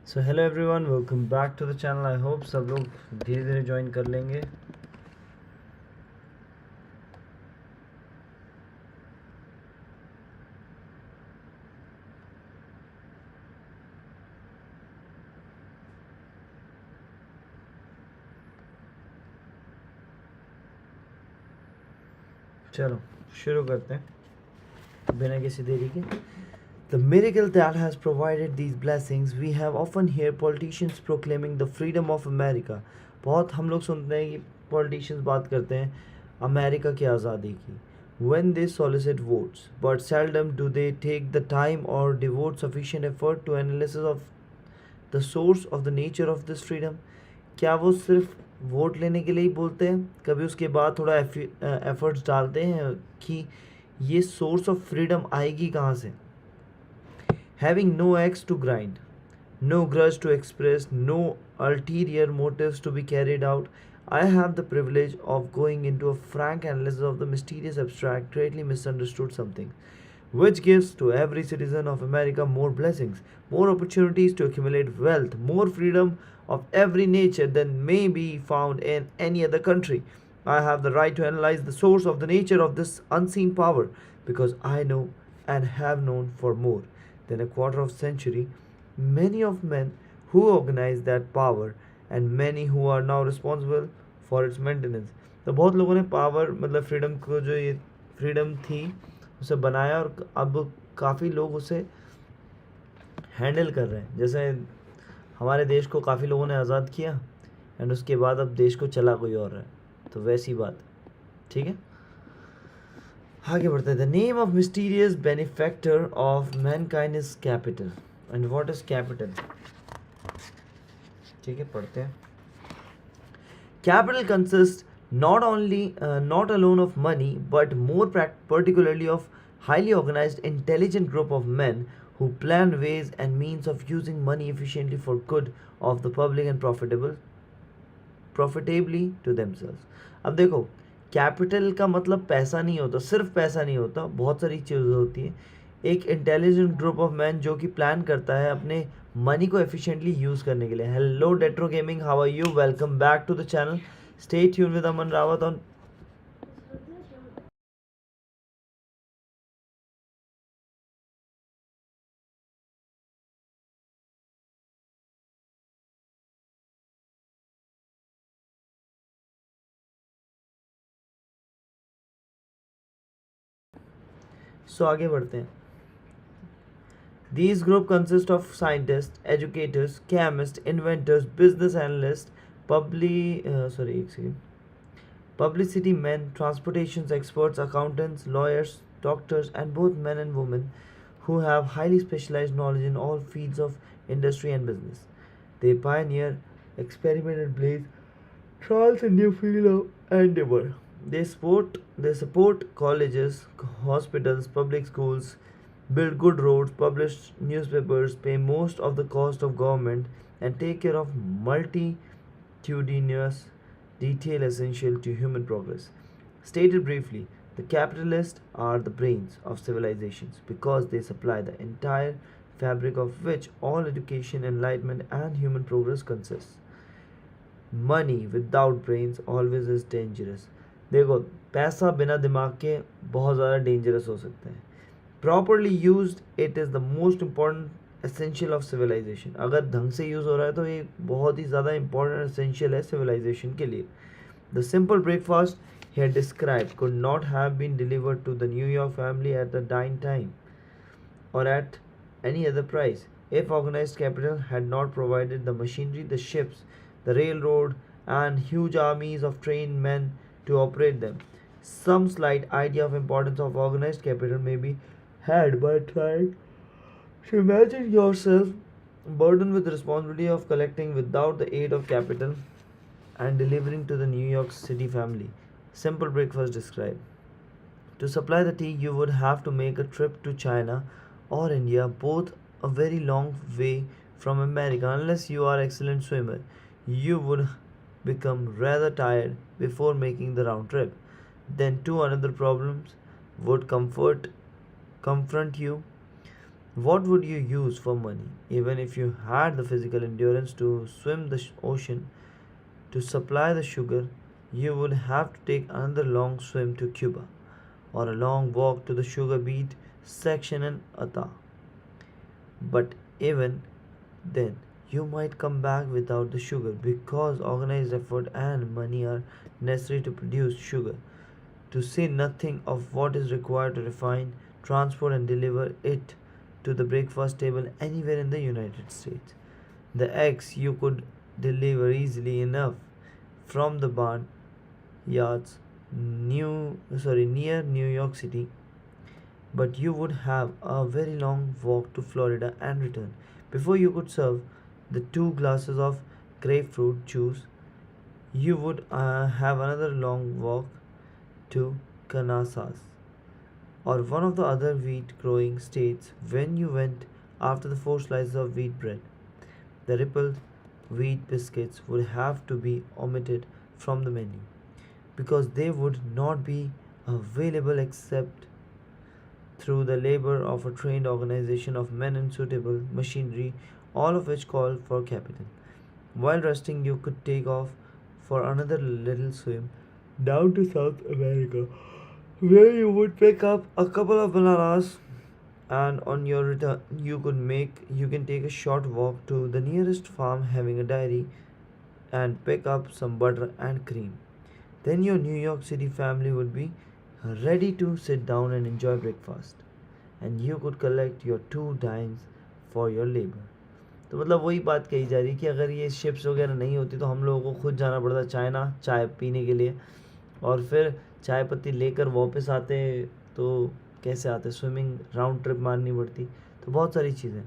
So hello everyone, welcome back to the channel. I hope सब लोग धीरे धीरे ज्वाइन कर लेंगे। चलो शुरू करते हैं बिना किसी देरी के। The miracle that has provided these blessings, we have often hear politicians proclaiming the freedom of America. बहुत हम लोग सुनते हैं कि politicians बात करते हैं अमेरिका की आज़ादी की when they solicit votes, but seldom do they take the time or devote sufficient effort to analysis of the source of the nature of this freedom. क्या वो सिर्फ वोट लेने के लिए ही बोलते हैं? कभी उसके बाद थोड़ा एफर्ट्स डालते हैं कि ये सोर्स ऑफ फ्रीडम आएगी कहाँ से? Having no axe to grind, no grudge to express, no ulterior motives to be carried out, I have the privilege of going into a frank analysis of the mysterious, abstract, greatly misunderstood something, which gives to every citizen of America more blessings, more opportunities to accumulate wealth, more freedom of every nature than may be found in any other country. I have the right to analyze the source of the nature of this unseen power because I know and have known for more than a quarter of century many of men who organize that power and many who are now responsible for its maintenance. तो बहुत लोगों ने power मतलब freedom को जो ये freedom थी उसे बनाया और अब काफ़ी लोग उसे हैंडल कर रहे हैं। जैसे हमारे देश को काफ़ी लोगों ने आज़ाद किया एंड उसके बाद अब देश को चला कोई और रहा है, तो वैसी बात। ठीक है, आगे बढ़ते हैं। The name of mysterious benefactor of Mankind is capital and what is capital? ठीक है, पढ़ते हैं। Capital consist not alone of money but more particularly of highly organized intelligent group of men who plan ways and means of using money efficiently for good of the public and profitably to themselves. अब देखो, capital का मतलब पैसा नहीं होता, सिर्फ पैसा नहीं होता, बहुत सारी चीज़ें होती हैं। एक इंटेलिजेंट ग्रुप ऑफ मैन जो कि प्लान करता है अपने मनी को एफिशिएंटली यूज़ करने के लिए। Hello Detro gaming, how are you? Welcome back to the channel. Stay tune with Aman Rawat on so आगे बढ़ते हैं। These group consist of scientists, educators, chemists, inventors, business analysts, publicity men, transportation experts, accountants, lawyers, doctors, and both men and women who have highly specialized knowledge in all fields of industry and business. They pioneer, experiment, and blaze trials in new field of endeavor. They support colleges, hospitals, public schools, build good roads, publish newspapers, pay most of the cost of government, and take care of multitudinous detail essential to human progress. Stated briefly, the capitalists are the brains of civilizations because they supply the entire fabric of which all education, enlightenment, and human progress consists. Money without brains always is dangerous. देखो, पैसा बिना दिमाग के बहुत ज़्यादा dangerous हो सकता है। Properly used it is the most important essential of civilisation. अगर ढंग से यूज़ हो रहा है तो ये बहुत ही ज़्यादा इंपॉर्टेंट एसेंशियल है सिविलाइजेशन के लिए। The simple breakfast here described could not have been delivered to the New York family at the dine time or at any other price if organized capital had not provided the machinery, the ships, the railroad, and huge armies of trained men to operate them. Some slight idea of importance of organized capital may be had by trying to imagine yourself burdened with the responsibility of collecting without the aid of capital and delivering to the New York City family. Simple breakfast described. To supply the tea, you would have to make a trip to China or India, both a very long way from America. Unless you are excellent swimmer, you would become rather tired before making the round trip. Then two another problems would confront you. What would you use for money? Even if you had the physical endurance to swim the ocean to supply the sugar, you would have to take another long swim to Cuba or a long walk to the sugar beet section in Ata. But even then, you might come back without the sugar because organized effort and money are necessary to produce sugar. To say nothing of what is required to refine, transport, and deliver it to the breakfast table anywhere in the United States. The eggs you could deliver easily enough from the barn yards near New York City, but you would have a very long walk to Florida and return before you could serve the 2 glasses of grapefruit juice. You would have another long walk to Kansas or one of the other wheat growing states when you went after the 4 slices of wheat bread. The rippled wheat biscuits would have to be omitted from the menu because they would not be available except through the labor of a trained organization of men in suitable machinery, all of which call for capital. While resting, you could take off for another little swim down to South America, where you would pick up a couple of bananas, and on your return, you can take a short walk to the nearest farm having a dairy and pick up some butter and cream. Then your New York City family would be ready to sit down and enjoy breakfast, and you could collect your 2 dimes for your labor. तो मतलब वही बात कही जा रही है कि अगर ये शिप्स वगैरह नहीं होती तो हम लोगों को खुद जाना पड़ता चाइना चाय पीने के लिए, और फिर चाय पत्ती लेकर वापस आते तो कैसे आते, स्विमिंग राउंड ट्रिप मारनी पड़ती, तो बहुत सारी चीज़ें.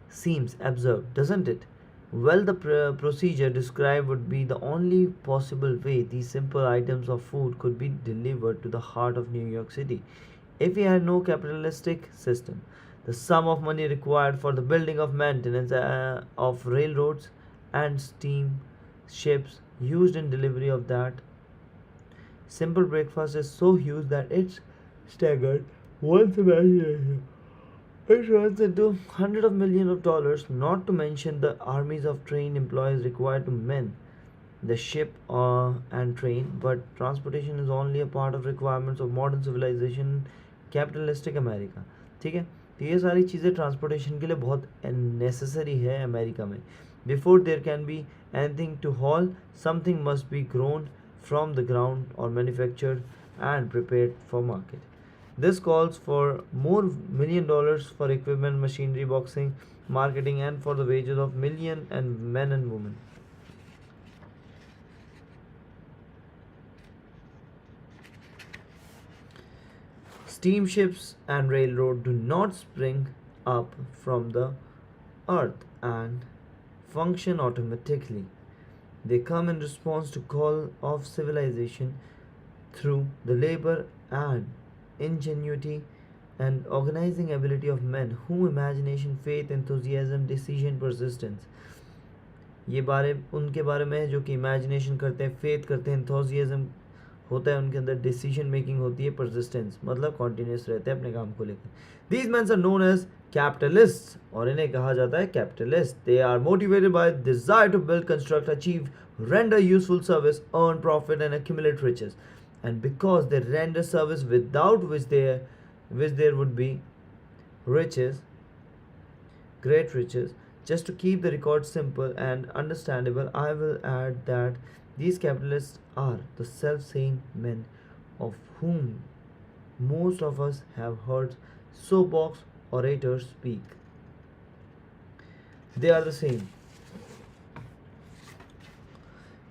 Seems absurd, doesn't it? Well, the procedure described would be the only possible way these simple items of food could be delivered to the heart of New York City. If we had no capitalistic system, the sum of money required for the building of maintenance of railroads and steam ships used in delivery of that simple breakfast is so huge that it's staggered one's imagination. It runs into hundreds of millions of dollars, not to mention the armies of trained employees required to man the ship and train. But transportation is only a part of requirements of modern civilization, capitalistic America. ठीक है, तो ये सारी चीज़ें transportation के लिए बहुत necessary है अमेरिका में. Before there can be anything to haul, something must be grown from the ground or manufactured and prepared for market. This calls for more $1 million for equipment, machinery, boxing, marketing, and for the wages of million and men and women. Steamships and railroad do not spring up from the earth and function automatically. They come in response to call of civilization through the labor and ingenuity and organizing ability of men whom imagination, faith, enthusiasm, decision, persistence. ये बारे उनके बारे में है जो कि imagination करते हैं, फेथ करते हैं, एंथोजियाज्म होता है उनके अंदर, डिसीजन मेकिंग होती है, परसिस्टेंस मतलब कॉन्टिन्यूस रहते हैं अपने काम को लेकर. These mans are known as capitalist, और इन्हें कहा जाता है capitalist. They are motivated by desire to build, construct, achieve, render useful service, earn profit, and accumulate riches. And because they render service without which there would be riches, great riches. Just to keep the record simple and understandable, I will add that these capitalists are the self-same men of whom most of us have heard soapbox orators speak. They are the same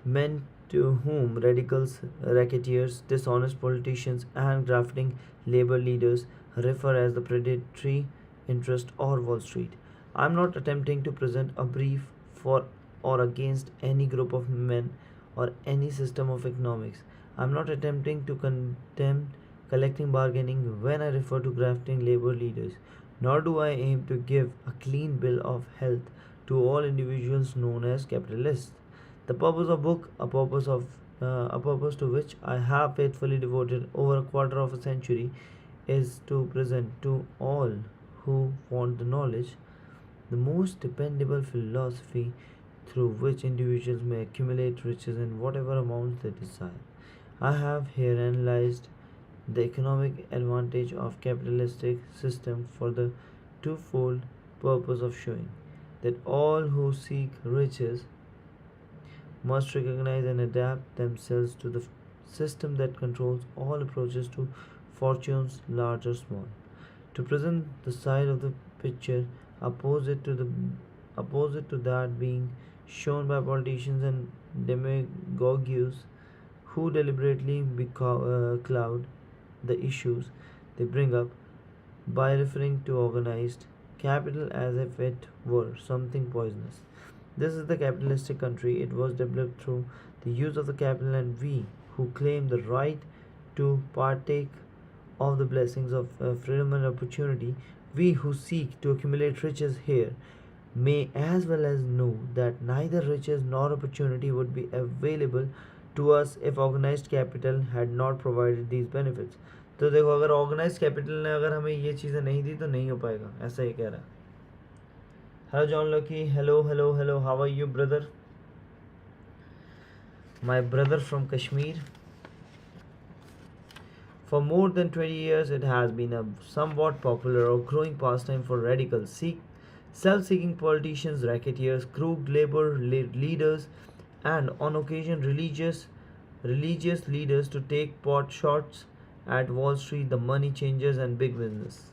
men to whom radicals, racketeers, dishonest politicians, and grafting labor leaders refer as the predatory interest or Wall Street. I am not attempting to present a brief for or against any group of men or any system of economics. I am not attempting to condemn collecting bargaining when I refer to grafting labor leaders, nor do I aim to give a clean bill of health to all individuals known as capitalists. The purpose of book, a purpose to which I have faithfully devoted over a quarter of a century, is to present to all who want the knowledge, the most dependable philosophy through which individuals may accumulate riches in whatever amounts they desire. I have here analyzed the economic advantage of capitalistic system for the twofold purpose of showing that all who seek riches must recognize and adapt themselves to the system that controls all approaches to fortunes, large or small. To present the side of the picture opposite to the opposite to that being shown by politicians and demagogues who deliberately cloud the issues they bring up by referring to organized capital as if it were something poisonous. This is the capitalistic country. It was developed through the use of the capital, and we who claim the right to partake of the blessings of freedom and opportunity, we who seek to accumulate riches here, may as well as know that neither riches nor opportunity would be available to us if organized capital had not provided these benefits. तो देखो, अगर organise capital ने अगर हमें ये चीज़ें नहीं दी तो नहीं हो पाएगा, ऐसा ही कह रहा है. Hello John Lucky, hello hello hello, how are you brother, my brother from Kashmir. For more than 20 years, it has been a somewhat popular or growing pastime for radical, self-seeking politicians, racketeers, crooked labor leaders, and on occasion religious leaders to take pot shots at Wall Street, the money changers, and big business.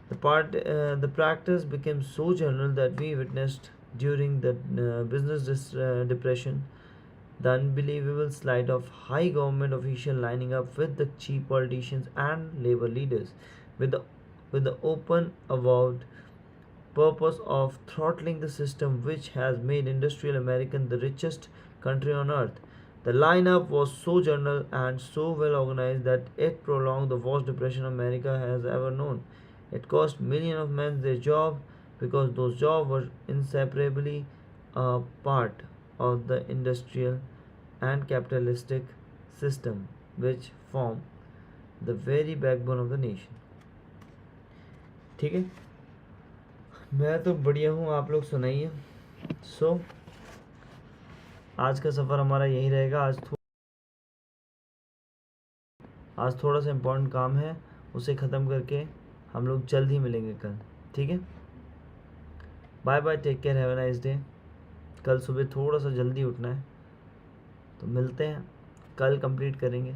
The practice became so general that we witnessed during the depression the unbelievable slide of high government officials lining up with the cheap politicians and labor leaders with the with the open avowed purpose of throttling the system which has made industrial America the richest country on earth. The lineup was so general and so well organized that it prolonged the worst depression America has ever known. It cost millions of men their job because those jobs were inseparably a part of the industrial and capitalistic system which form the very backbone of the nation. ठीक है, मैं तो बढ़िया हूँ, आप लोग सुनाइए. सो आज का सफ़र हमारा यही रहेगा. आज थोड़ा सा इम्पोर्टेंट काम है, उसे ख़त्म करके हम लोग जल्द ही मिलेंगे कल. ठीक है, bye bye, take care, have a nice day. कल सुबह थोड़ा सा जल्दी उठना है, तो मिलते हैं कल, कंप्लीट करेंगे.